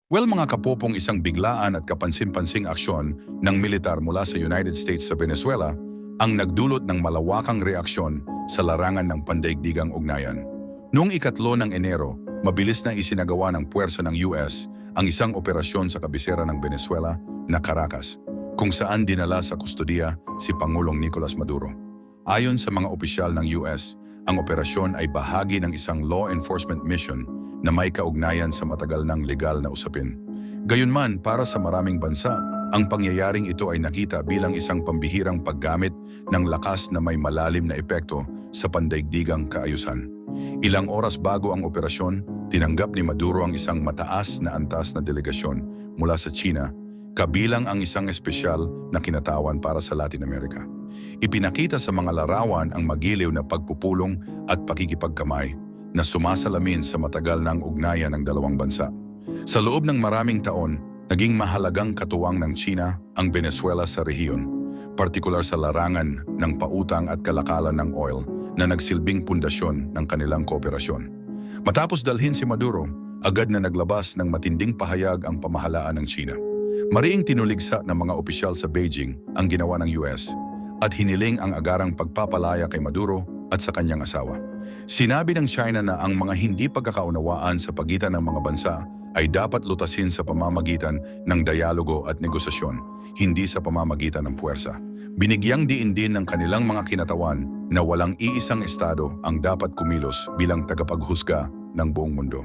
Well mga kapopong, isang biglaan at kapansin-pansing aksyon ng militar mula sa United States sa Venezuela ang nagdulot ng malawakang reaksyon sa larangan ng pandaigdigang ugnayan. Noong 3 ng Enero, mabilis na isinagawa ng puwersa ng US ang isang operasyon sa kabisera ng Venezuela na Caracas, kung saan dinala sa kustodiya si Pangulong Nicolas Maduro. Ayon sa mga opisyal ng US, ang operasyon ay bahagi ng isang law enforcement mission na may kaugnayan sa matagal ng legal na usapin. Gayunman, para sa maraming bansa, ang pangyayaring ito ay nakita bilang isang pambihirang paggamit ng lakas na may malalim na epekto sa pandaigdigang kaayusan. Ilang oras bago ang operasyon, tinanggap ni Maduro ang isang mataas na antas na delegasyon mula sa China, kabilang ang isang espesyal na kinatawan para sa Latin America. Ipinakita sa mga larawan ang magiliw na pagpupulong at pakikipagkamay na sumasalamin sa matagal ng ugnayan ng dalawang bansa. Sa loob ng maraming taon, naging mahalagang katuwang ng China ang Venezuela sa rehiyon, partikular sa larangan ng pautang at kalakalan ng oil na nagsilbing pundasyon ng kanilang kooperasyon. Matapos dalhin si Maduro, agad na naglabas ng matinding pahayag ang pamahalaan ng China. Mariing tinuligsa ng mga opisyal sa Beijing ang ginawa ng US at hiniling ang agarang pagpapalaya kay Maduro at sa kanyang asawa. Sinabi ng China na ang mga hindi pagkakaunawaan sa pagitan ng mga bansa ay dapat lutasin sa pamamagitan ng dialogo at negosasyon, hindi sa pamamagitan ng puwersa. Binigyang diin din ng kanilang mga kinatawan na walang iisang estado ang dapat kumilos bilang tagapaghusga ng buong mundo.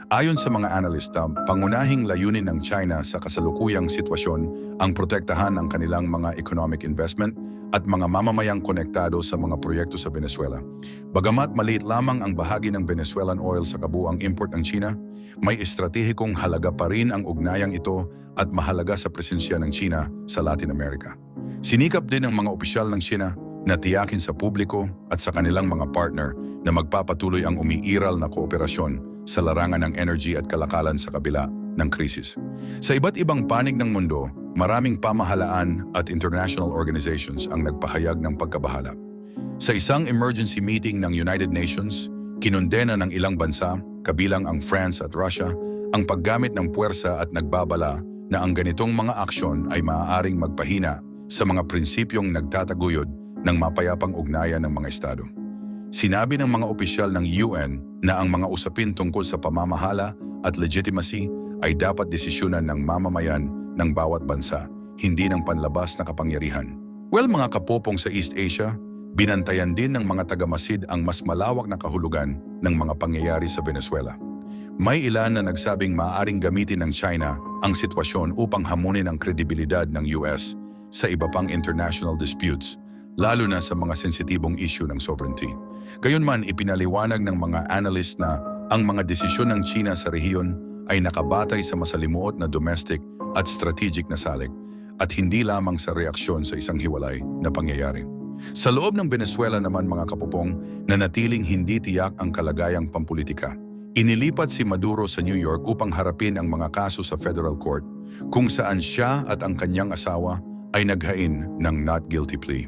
Ayon sa mga analista, pangunahing layunin ng China sa kasalukuyang sitwasyon ang protektahan ang kanilang mga economic investment at mga mamamayang konektado sa mga proyekto sa Venezuela. Bagamat maliit lamang ang bahagi ng Venezuelan oil sa kabuuang import ng China, may estratehikong halaga pa rin ang ugnayang ito at mahalaga sa presensya ng China sa Latin America. Sinikap din ng mga opisyal ng China na tiyakin sa publiko at sa kanilang mga partner na magpapatuloy ang umiiral na kooperasyon sa larangan ng energy at kalakalan sa kabila ng krisis. Sa iba't ibang panig ng mundo, maraming pamahalaan at international organizations ang nagpahayag ng pagkabahala. Sa isang emergency meeting ng United Nations, kinondena ng ilang bansa, kabilang ang France at Russia, ang paggamit ng puwersa at nagbabala na ang ganitong mga aksyon ay maaaring magpahina sa mga prinsipyong nagtataguyod ng mapayapang ugnayan ng mga estado. Sinabi ng mga opisyal ng UN na ang mga usapin tungkol sa pamamahala at legitimacy ay dapat desisyonan ng mamamayan ng bawat bansa, hindi ng panlabas na kapangyarihan. Well mga kapopong, sa East Asia, binantayan din ng mga tagamasid ang mas malawak na kahulugan ng mga pangyayari sa Venezuela. May ilan na nagsabing maaaring gamitin ng China ang sitwasyon upang hamunin ang kredibilidad ng US sa iba pang international disputes, lalo na sa mga sensitibong issue ng sovereignty. Gayunman, ipinaliwanag ng mga analyst na ang mga desisyon ng China sa rehiyon ay nakabatay sa masalimuot na domestic at strategic na salik at hindi lamang sa reaksyon sa isang hiwalay na pangyayari. Sa loob ng Venezuela naman mga kapupong, nanatiling hindi tiyak ang kalagayang pampulitika. Inilipat si Maduro sa New York upang harapin ang mga kaso sa federal court, kung saan siya at ang kanyang asawa ay naghain ng not guilty plea.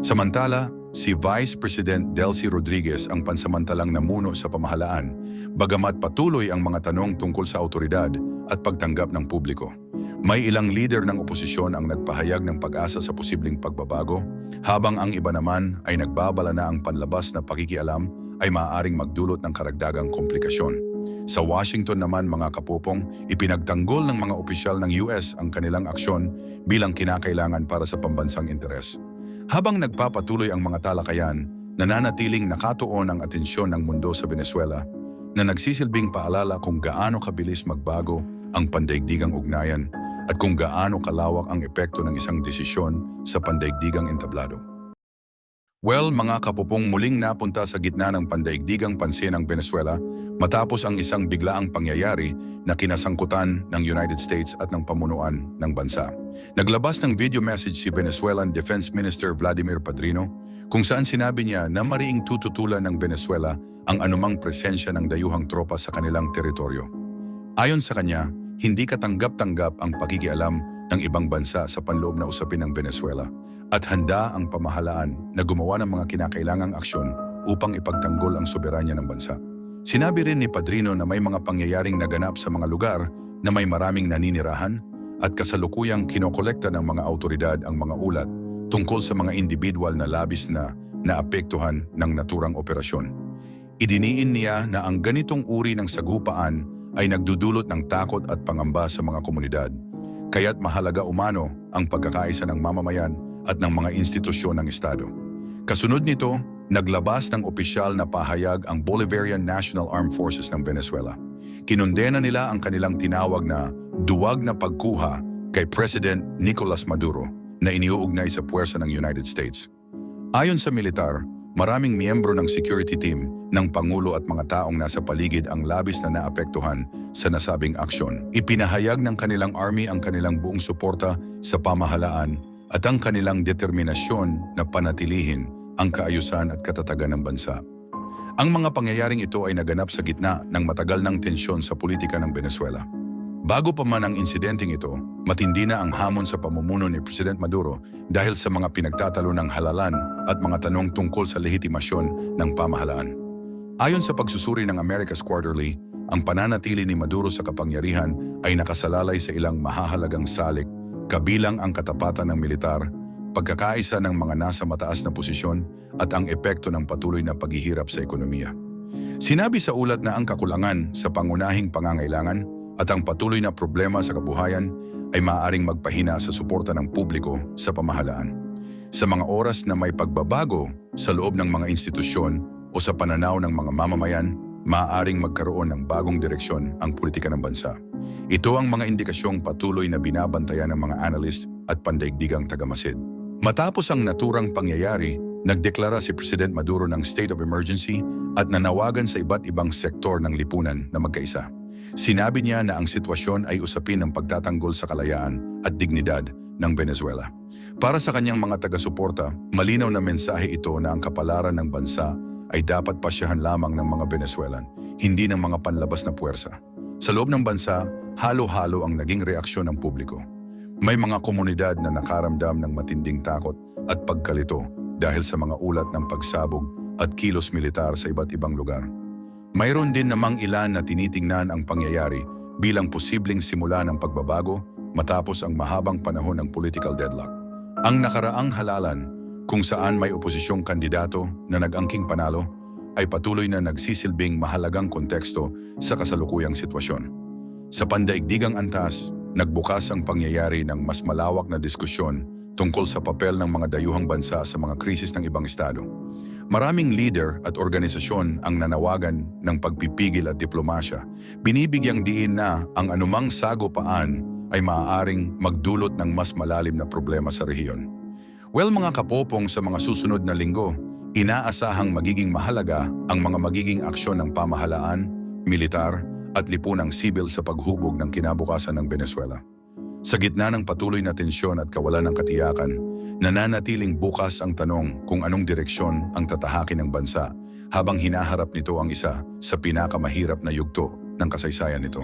Samantala, si Vice President Delcy Rodriguez ang pansamantalang namuno sa pamahalaan, bagamat patuloy ang mga tanong tungkol sa autoridad at pagtanggap ng publiko. May ilang leader ng oposisyon ang nagpahayag ng pag-asa sa posibleng pagbabago, habang ang iba naman ay nagbabala na ang panlabas na pakikialam ay maaaring magdulot ng karagdagang komplikasyon. Sa Washington naman mga kapupong, ipinagtanggol ng mga opisyal ng US ang kanilang aksyon bilang kinakailangan para sa pambansang interes. Habang nagpapatuloy ang mga talakayan, nananatiling nakatuon ang atensyon ng mundo sa Venezuela na nagsisilbing paalala kung gaano kabilis magbago ang pandaigdigang ugnayan at kung gaano kalawak ang epekto ng isang desisyon sa pandaigdigang entablado. Well, mga kapupong, muling napunta sa gitna ng pandaigdigang pansin ng Venezuela matapos ang isang biglaang pangyayari na kinasangkutan ng United States at ng pamunuan ng bansa. Naglabas ng video message si Venezuelan Defense Minister Vladimir Padrino kung saan sinabi niya na mariing tututulan ng Venezuela ang anumang presensya ng dayuhang tropa sa kanilang teritoryo. Ayon sa kanya, hindi katanggap-tanggap ang pakikialam ng ibang bansa sa panloob na usapin ng Venezuela at handa ang pamahalaan na gumawa ng mga kinakailangang aksyon upang ipagtanggol ang soberanya ng bansa. Sinabi rin ni Padrino na may mga pangyayaring naganap sa mga lugar na may maraming naninirahan at kasalukuyang kinokolekta ng mga autoridad ang mga ulat tungkol sa mga individual na labis na naapektuhan ng naturang operasyon. Idiniin niya na ang ganitong uri ng sagupaan ay nagdudulot ng takot at pangamba sa mga komunidad, kaya't mahalaga umano ang pagkakaisa ng mamamayan at ng mga institusyon ng Estado. Kasunod nito, naglabas ng opisyal na pahayag ang Bolivarian National Armed Forces ng Venezuela. Kinondena nila ang kanilang tinawag na duwag na pagkuha kay President Nicolas Maduro na iniuugnay sa puwersa ng United States. Ayon sa militar, maraming miyembro ng security team ng Pangulo at mga taong nasa paligid ang labis na naapektuhan sa nasabing aksyon. Ipinahayag ng kanilang army ang kanilang buong suporta sa pamahalaan at ang kanilang determinasyon na panatilihin ang kaayusan at katatagan ng bansa. Ang mga pangyayaring ito ay naganap sa gitna ng matagal ng tensyon sa politika ng Venezuela. Bago pa man ang insidenteng ito, matindi na ang hamon sa pamumuno ni President Maduro dahil sa mga pinagtatalo ng halalan at mga tanong tungkol sa lehitimasyon ng pamahalaan. Ayon sa pagsusuri ng America's Quarterly, ang pananatili ni Maduro sa kapangyarihan ay nakasalalay sa ilang mahahalagang salik, kabilang ang katapatan ng militar, pagkakaisa ng mga nasa mataas na posisyon at ang epekto ng patuloy na paghihirap sa ekonomiya. Sinabi sa ulat na ang kakulangan sa pangunahing pangangailangan at ang patuloy na problema sa kabuhayan ay maaaring magpahina sa suporta ng publiko sa pamahalaan. Sa mga oras na may pagbabago sa loob ng mga institusyon o sa pananaw ng mga mamamayan, maaaring magkaroon ng bagong direksyon ang politika ng bansa. Ito ang mga indikasyong patuloy na binabantayan ng mga analyst at pandaigdigang tagamasid. Matapos ang naturang pangyayari, nagdeklara si President Maduro ng state of emergency at nanawagan sa iba't ibang sektor ng lipunan na magkaisa. Sinabi niya na ang sitwasyon ay usapin ng pagtatanggol sa kalayaan at dignidad ng Venezuela. Para sa kanyang mga taga-suporta, malinaw na mensahe ito na ang kapalaran ng bansa ay dapat pasyahan lamang ng mga Venezuelan, hindi ng mga panlabas na puwersa. Sa loob ng bansa, halo-halo ang naging reaksyon ng publiko. May mga komunidad na nakaramdam ng matinding takot at pagkalito dahil sa mga ulat ng pagsabog at kilos militar sa iba't ibang lugar. Mayroon din namang ilan na tinitingnan ang pangyayari bilang posibleng simula ng pagbabago matapos ang mahabang panahon ng political deadlock. Ang nakaraang halalan kung saan may oposisyong kandidato na nag-angking panalo ay patuloy na nagsisilbing mahalagang konteksto sa kasalukuyang sitwasyon. Sa pandaigdigang antas, nagbukas ang pangyayari ng mas malawak na diskusyon tungkol sa papel ng mga dayuhang bansa sa mga krisis ng ibang estado. Maraming leader at organisasyon ang nanawagan ng pagpipigil at diplomasya. Binibigyang diin na ang anumang sagupaan ay maaaring magdulot ng mas malalim na problema sa rehiyon. Well mga kapopong, sa mga susunod na linggo, inaasahang magiging mahalaga ang mga magiging aksyon ng pamahalaan, militar at lipunang sibil sa paghubog ng kinabukasan ng Venezuela. Sa gitna ng patuloy na tensyon at kawalan ng katiyakan, nananatiling bukas ang tanong kung anong direksyon ang tatahakin ng bansa habang hinaharap nito ang isa sa pinakamahirap na yugto ng kasaysayan nito.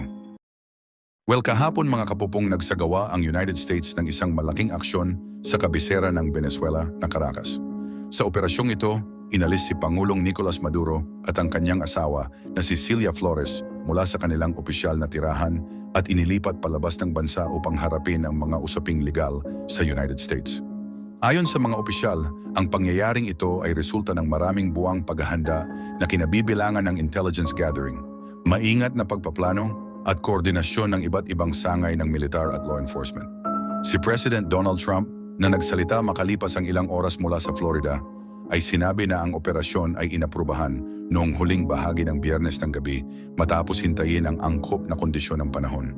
Well, kahapon mga kapupong, nagsagawa ang United States ng isang malaking aksyon sa kabisera ng Venezuela na Caracas. Sa operasyong ito, inalis si Pangulong Nicolas Maduro at ang kanyang asawa na si Cilia Flores mula sa kanilang opisyal na tirahan at inilipat palabas ng bansa upang harapin ang mga usaping legal sa United States. Ayon sa mga opisyal, ang pangyayaring ito ay resulta ng maraming buwang paghahanda na kinabibilangan ng intelligence gathering, maingat na pagpaplano at koordinasyon ng iba't ibang sangay ng militar at law enforcement. Si President Donald Trump, na nagsalita makalipas ang ilang oras mula sa Florida, ay sinabi na ang operasyon ay inaprubahan noong huling bahagi ng Biyernes ng gabi matapos hintayin ang angkop na kondisyon ng panahon.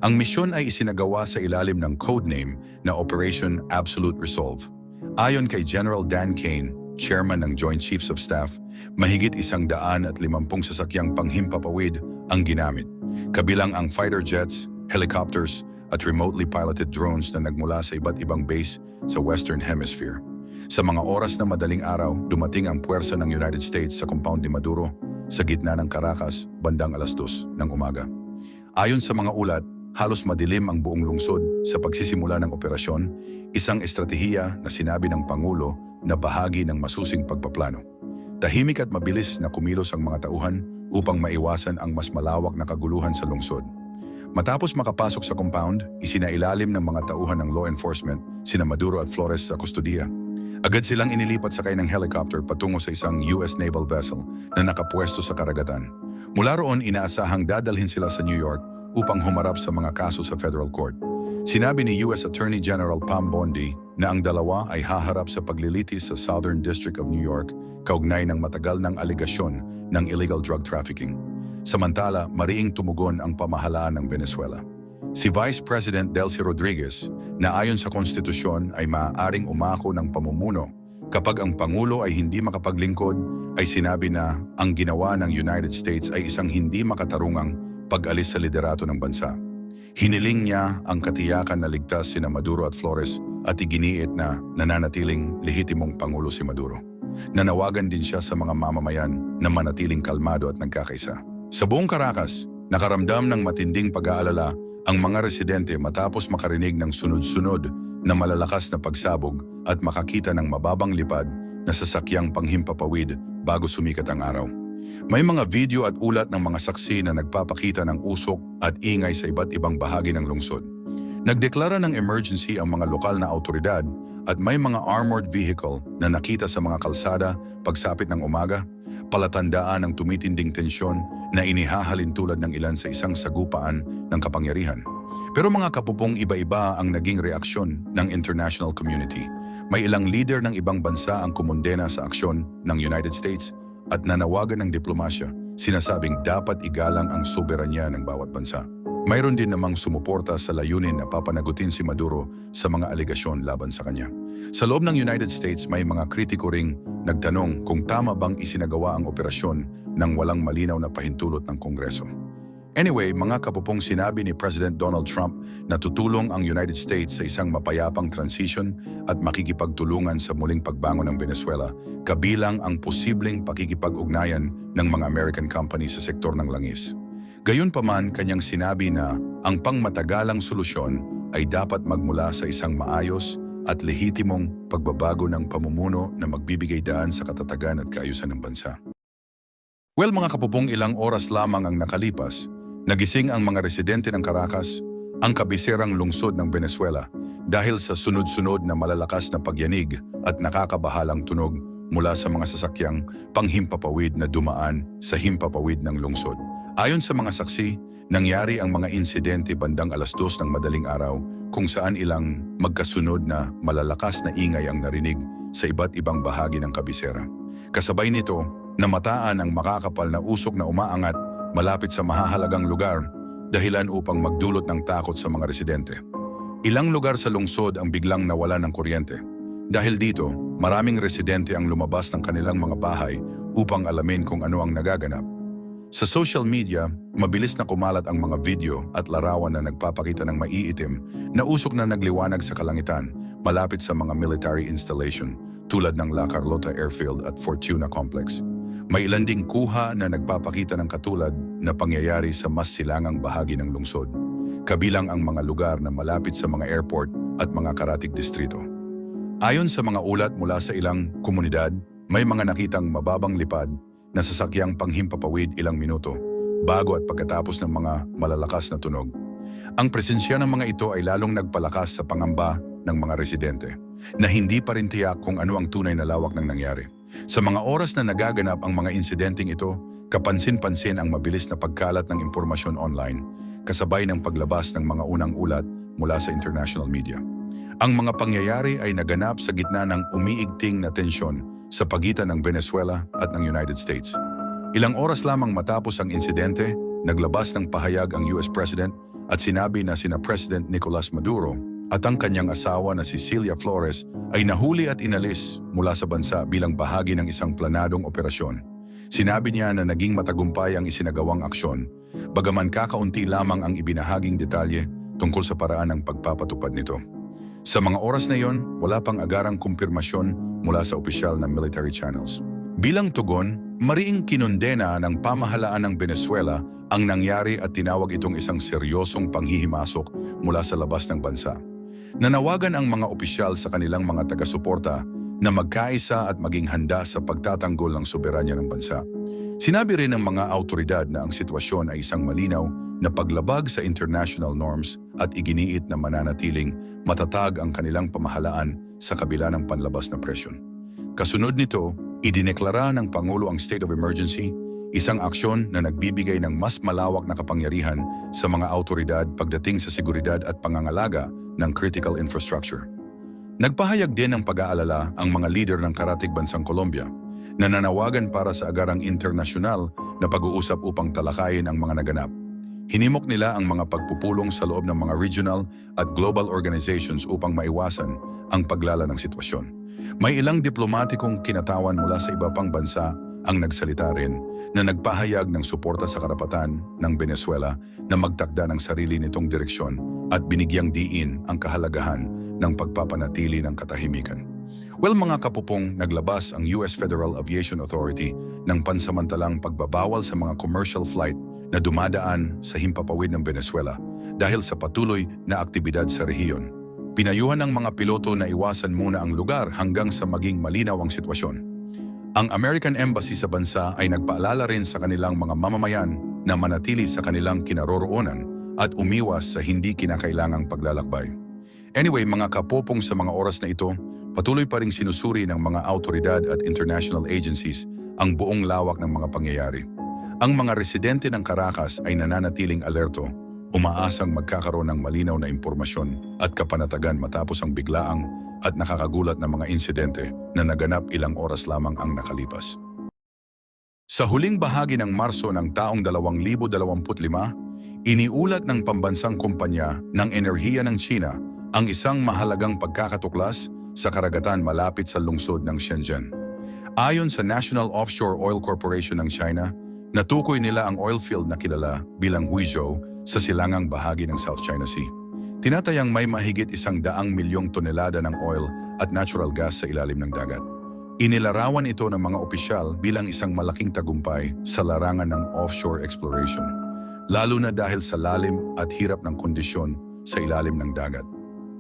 Ang misyon ay isinagawa sa ilalim ng codename na Operation Absolute Resolve. Ayon kay General Dan Kane, chairman ng Joint Chiefs of Staff, mahigit 150 sasakyang panghimpapawid ang ginamit, kabilang ang fighter jets, helicopters, at remotely piloted drones na nagmula sa iba't ibang base sa Western Hemisphere. Sa mga oras na madaling araw, dumating ang puwersa ng United States sa compound ni Maduro sa gitna ng Caracas bandang 2:00 ng umaga. Ayon sa mga ulat, halos madilim ang buong lungsod sa pagsisimula ng operasyon, isang estratehiya na sinabi ng Pangulo na bahagi ng masusing pagpaplano. Tahimik at mabilis na kumilos ang mga tauhan upang maiwasan ang mas malawak na kaguluhan sa lungsod. Matapos makapasok sa compound, isinailalim ng mga tauhan ng law enforcement sina Maduro at Flores sa kustodiya. Agad silang inilipat sakay ng helicopter patungo sa isang US naval vessel na nakapwesto sa karagatan. Mula roon, inaasahang dadalhin sila sa New York upang humarap sa mga kaso sa federal court. Sinabi ni US Attorney General Pam Bondi na ang dalawa ay haharap sa paglilitis sa Southern District of New York kaugnay ng matagal ng aligasyon ng illegal drug trafficking. Samantala, mariing tumugon ang pamahalaan ng Venezuela. Si Vice President Delcy Rodriguez, na ayon sa konstitusyon ay maaaring umako ng pamumuno kapag ang Pangulo ay hindi makapaglingkod, ay sinabi na ang ginawa ng United States ay isang hindi makatarungang pag-alis sa liderato ng bansa. Hiniling niya ang katiyakan na ligtas sina Maduro at Flores at iginiit na nananatiling lehitimong Pangulo si Maduro. Nanawagan din siya sa mga mamamayan na manatiling kalmado at nagkakaisa. Sa buong Caracas, nakaramdam ng matinding pag-aalala ang mga residente matapos makarinig ng sunod-sunod na malalakas na pagsabog at makakita ng mababang lipad na sasakyang panghimpapawid bago sumikat ang araw. May mga video at ulat ng mga saksi na nagpapakita ng usok at ingay sa iba't ibang bahagi ng lungsod. Nagdeklara ng emergency ang mga lokal na autoridad at may mga armored vehicle na nakita sa mga kalsada pagsapit ng umaga, palatandaan ng tumitinding tensyon na inihahalin tulad ng ilan sa isang sagupaan ng kapangyarihan. Pero mga kapupong iba-iba ang naging reaksyon ng international community. May ilang leader ng ibang bansa ang kumondena sa aksyon ng United States at nanawagan ng diplomasya, sinasabing dapat igalang ang soberanya ng bawat bansa. Mayroon din namang sumuporta sa layunin na papanagutin si Maduro sa mga aligasyon laban sa kanya. Sa loob ng United States, may mga kritiko ring nagtanong kung tama bang isinagawa ang operasyon nang walang malinaw na pahintulot ng Kongreso. Anyway, mga kapupong, sinabi ni President Donald Trump na tutulong ang United States sa isang mapayapang transition at makikipagtulungan sa muling pagbangon ng Venezuela, kabilang ang posibleng pakikipag-ugnayan ng mga American companies sa sektor ng langis. Gayunpaman, kanyang sinabi na ang pangmatagalang solusyon ay dapat magmula sa isang maayos at lehitimong pagbabago ng pamumuno na magbibigay daan sa katatagan at kaayusan ng bansa. Well, mga kapupong, ilang oras lamang ang nakalipas, nagising ang mga residente ng Caracas, ang kabiserang lungsod ng Venezuela, dahil sa sunod-sunod na malalakas na pagyanig at nakakabahalang tunog mula sa mga sasakyang panghimpapawid na dumaan sa himpapawid ng lungsod. Ayon sa mga saksi, nangyari ang mga insidente bandang 2:00 ng madaling araw kung saan ilang magkasunod na malalakas na ingay ang narinig sa iba't ibang bahagi ng kabisera. Kasabay nito, namataan ang makakapal na usok na umaangat malapit sa mahahalagang lugar, dahilan upang magdulot ng takot sa mga residente. Ilang lugar sa lungsod ang biglang nawalan ng kuryente. Dahil dito, maraming residente ang lumabas ng kanilang mga bahay upang alamin kung ano ang nagaganap. Sa social media, mabilis na kumalat ang mga video at larawan na nagpapakita ng maiitim na usok na nagliwanag sa kalangitan malapit sa mga military installation tulad ng La Carlota Airfield at Fortuna Complex. May ilan ding kuha na nagpapakita ng katulad na pangyayari sa mas silangang bahagi ng lungsod, kabilang ang mga lugar na malapit sa mga airport at mga karatig distrito. Ayon sa mga ulat mula sa ilang komunidad, may mga nakitang mababang lipad na sasakyang panghimpapawid ilang minuto bago at pagkatapos ng mga malalakas na tunog. Ang presensya ng mga ito ay lalong nagpalakas sa pangamba ng mga residente na hindi pa rin tiyak kung ano ang tunay na lawak ng nangyari. Sa mga oras na nagaganap ang mga insidenteng ito, kapansin-pansin ang mabilis na pagkalat ng impormasyon online, kasabay ng paglabas ng mga unang ulat mula sa international media. Ang mga pangyayari ay naganap sa gitna ng umiigting na tensyon sa pagitan ng Venezuela at ng United States. Ilang oras lamang matapos ang insidente, naglabas ng pahayag ang US President at sinabi na sina President Nicolas Maduro at ang kanyang asawa na si Cilia Flores ay nahuli at inalis mula sa bansa bilang bahagi ng isang planadong operasyon. Sinabi niya na naging matagumpay ang isinagawang aksyon, bagaman kakaunti lamang ang ibinahaging detalye tungkol sa paraan ng pagpapatupad nito. Sa mga oras na iyon, wala pang agarang kumpirmasyon mula sa opisyal na military channels. Bilang tugon, mariing kinondena ng pamahalaan ng Venezuela ang nangyari at tinawag itong isang seryosong panghihimasok mula sa labas ng bansa. Nanawagan ang mga opisyal sa kanilang mga taga-suporta na magkaisa at maging handa sa pagtatanggol ng soberanya ng bansa. Sinabi rin ng mga autoridad na ang sitwasyon ay isang malinaw na paglabag sa international norms at iginiit na mananatiling matatag ang kanilang pamahalaan sa kabila ng panlabas na presyon. Kasunod nito, idineklara ng Pangulo ang state of emergency, isang aksyon na nagbibigay ng mas malawak na kapangyarihan sa mga autoridad pagdating sa seguridad at pangangalaga ng critical infrastructure. Nagpahayag din ng pag-aalala ang mga leader ng karatig bansang Colombia na nanawagan para sa agarang internasyonal na pag-uusap upang talakayin ang mga naganap. Hinimok nila ang mga pagpupulong sa loob ng mga regional at global organizations upang maiwasan ang paglala ng sitwasyon. May ilang diplomatikong kinatawan mula sa iba pang bansa ang nagsalita rin na nagpahayag ng suporta sa karapatan ng Venezuela na magtakda ng sarili nitong direksyon at binigyang diin ang kahalagahan ng pagpapanatili ng katahimikan. Well, mga kapupong, naglabas ang US Federal Aviation Authority ng pansamantalang pagbabawal sa mga commercial flight na dumadaan sa himpapawid ng Venezuela dahil sa patuloy na aktibidad sa rehiyon. Pinayuhan ng mga piloto na iwasan muna ang lugar hanggang sa maging malinaw ang sitwasyon. Ang American Embassy sa bansa ay nagpaalala rin sa kanilang mga mamamayan na manatili sa kanilang kinaroroonan at umiwas sa hindi kinakailangang paglalakbay. Anyway, mga kapopong, sa mga oras na ito, patuloy pa ring sinusuri ng mga autoridad at international agencies ang buong lawak ng mga pangyayari. Ang mga residente ng Caracas ay nananatiling alerto, umaasang magkakaroon ng malinaw na impormasyon at kapanatagan matapos ang biglaang at nakakagulat na mga insidente na naganap ilang oras lamang ang nakalipas. Sa huling bahagi ng Marso ng taong 2025, iniulat ng pambansang kumpanya ng enerhiya ng China ang isang mahalagang pagkakatuklas sa karagatan malapit sa lungsod ng Shenzhen. Ayon sa National Offshore Oil Corporation ng China, natukoy nila ang oil field na kilala bilang Huizhou sa silangang bahagi ng South China Sea. Tinatayang may mahigit 100 milyong tonelada ng oil at natural gas sa ilalim ng dagat. Inilarawan ito ng mga opisyal bilang isang malaking tagumpay sa larangan ng offshore exploration, lalo na dahil sa lalim at hirap ng kondisyon sa ilalim ng dagat.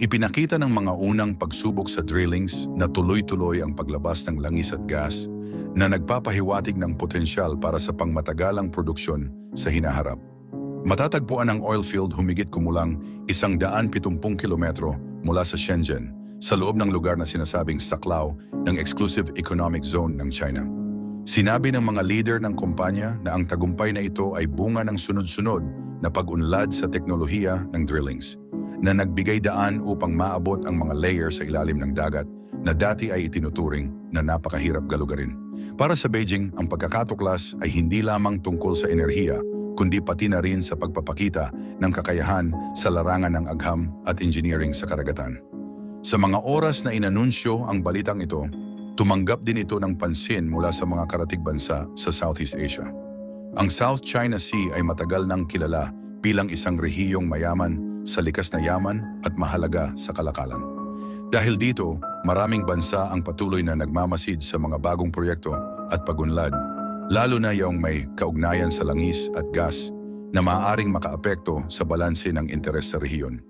Ipinakita ng mga unang pagsubok sa drillings na tuloy-tuloy ang paglabas ng langis at gas na nagpapahiwatig ng potensyal para sa pangmatagalang produksyon sa hinaharap. Matatagpuan ang oil field humigit kumulang 170 kilometro mula sa Shenzhen, sa loob ng lugar na sinasabing saklaw ng Exclusive Economic Zone ng China. Sinabi ng mga leader ng kumpanya na ang tagumpay na ito ay bunga ng sunod-sunod na pag-unlad sa teknolohiya ng drillings, na nagbigay daan upang maabot ang mga layer sa ilalim ng dagat na dati ay itinuturing na napakahirap galugarin. Para sa Beijing, ang pagkakatuklas ay hindi lamang tungkol sa enerhiya, kundi pati na rin sa pagpapakita ng kakayahan sa larangan ng agham at engineering sa karagatan. Sa mga oras na inanunsyo ang balitang ito, tumanggap din ito ng pansin mula sa mga karatig bansa sa Southeast Asia. Ang South China Sea ay matagal nang kilala bilang isang rehiyong mayaman sa likas na yaman at mahalaga sa kalakalan. Dahil dito, maraming bansa ang patuloy na nagmamasid sa mga bagong proyekto at pagunlad, lalo na yung may kaugnayan sa langis at gas na maaaring makaapekto sa balanse ng interes sa rehiyon.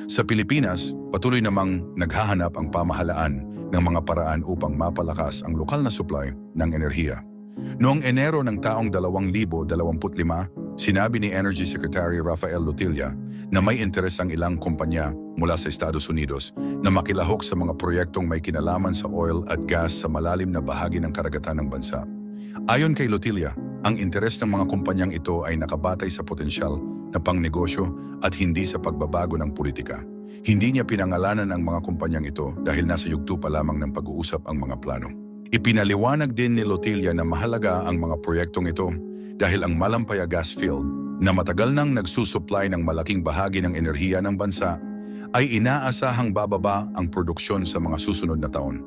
Sa Pilipinas, patuloy namang naghahanap ang pamahalaan ng mga paraan upang mapalakas ang lokal na supply ng enerhiya. Noong Enero ng taong 2025, sinabi ni Energy Secretary Rafael Lutilla na may interes ang ilang kumpanya mula sa Estados Unidos na makilahok sa mga proyektong may kinalaman sa oil at gas sa malalim na bahagi ng karagatan ng bansa. Ayon kay Lutilla, ang interes ng mga kumpanyang ito ay nakabatay sa potensyal na pangnegosyo at hindi sa pagbabago ng politika. Hindi niya pinangalanan ang mga kumpanyang ito dahil nasa yugto pa lamang ng pag-uusap ang mga plano. Ipinaliwanag din ni Lutilla na mahalaga ang mga proyektong ito dahil ang Malampaya gas field na matagal nang nagsusupply ng malaking bahagi ng enerhiya ng bansa ay inaasahang bababa ang produksyon sa mga susunod na taon.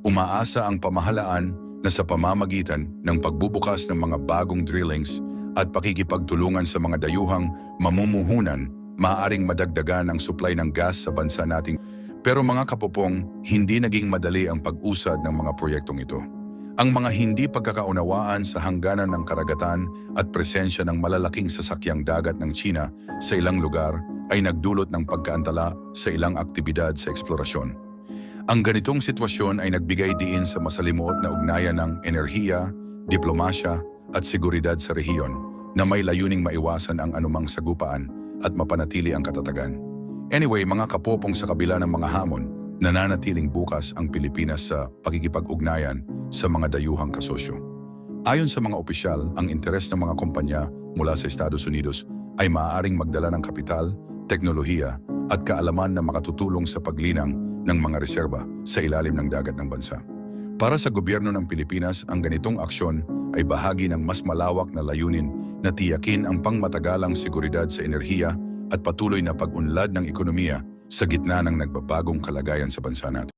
Umaasa ang pamahalaan na sa pamamagitan ng pagbubukas ng mga bagong drillings at pakikipagtulungan sa mga dayuhang mamumuhunan, maaaring madagdagan ang supply ng gas sa bansa nating. Pero mga kapopong, hindi naging madali ang pag-usad ng mga proyektong ito. Ang mga hindi pagkakaunawaan sa hangganan ng karagatan at presensya ng malalaking sasakyang dagat ng China sa ilang lugar ay nagdulot ng pagkaantala sa ilang aktibidad sa eksplorasyon. Ang ganitong sitwasyon ay nagbigay diin sa masalimuot na ugnayan ng enerhiya, diplomasya at seguridad sa rehiyon na may layuning maiwasan ang anumang sagupaan at mapanatili ang katatagan. Anyway, mga kapopong, sa kabila ng mga hamon, nananatiling bukas ang Pilipinas sa pakikipag-ugnayan sa mga dayuhang kasosyo. Ayon sa mga opisyal, ang interes ng mga kumpanya mula sa Estados Unidos ay maaaring magdala ng kapital, teknolohiya at kaalaman na makatutulong sa paglinang ng mga reserba sa ilalim ng dagat ng bansa. Para sa gobyerno ng Pilipinas, ang ganitong aksyon ay bahagi ng mas malawak na layunin na tiyakin ang pangmatagalang seguridad sa enerhiya at patuloy na pag-unlad ng ekonomiya sa gitna ng nagbabagong kalagayan sa bansa natin.